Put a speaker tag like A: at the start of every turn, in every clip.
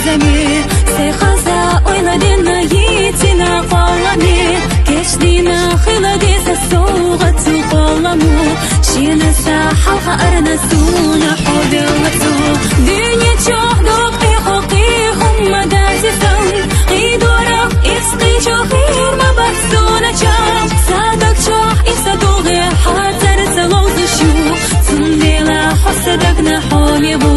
A: زمین سیخازا oyladina yitina qolami Keşdina khiladisa soğatı qolamu Şinasa halqa arnasuna hudilatu Dünya çok dok ihuqihum madazizam Qidurak isqi çoğir mabaksuna çam Sadak çok isaduği hatar salawzu şu Sundila hasadakna holibu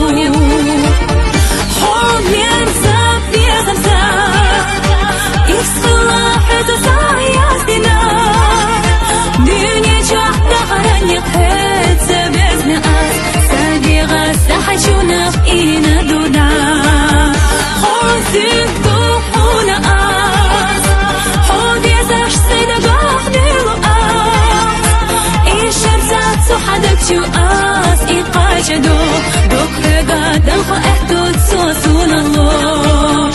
A: شو آس إقاجدو دوك رقا دنخو أحدود سوسون الله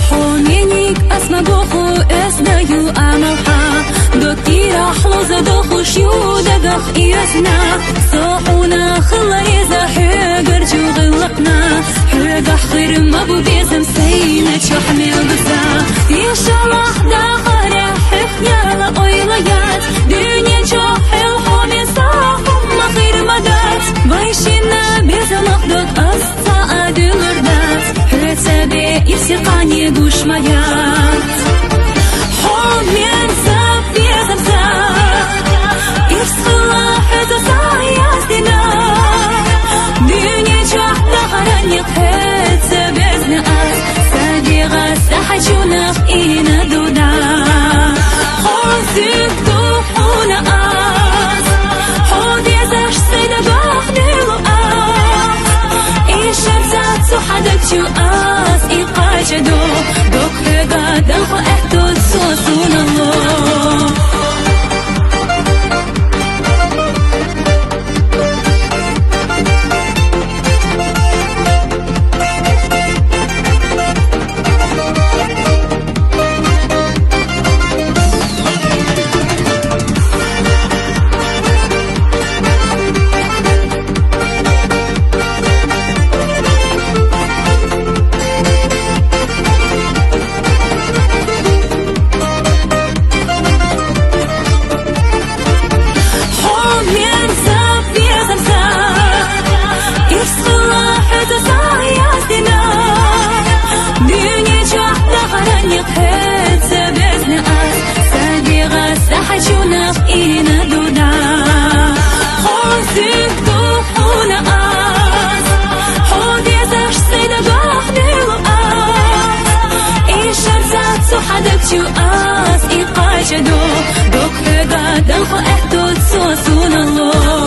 A: حونينيك أسمى بوخو أسنايو أملها دوكي راحلو زدوخو شيو دقخ إيسنا صاحونا خلريزا حقر جو غلقنا حقح خير ما بو بيزم سينا تشحمل بزا يشالح داخرة حفيا لأويليات دنيا جوحل حومي صاحب ما خير مدات بايشينا بيزا مخدود أستا أدلردات حسابي يسيقاني قوش مايات حومي أنساب بيزم ساب شو آس إقاجدو دوك رقا دنخو أحدود سوسون الله شو آس إقاجدو دوك رقا دنخو أحدود سوسون الله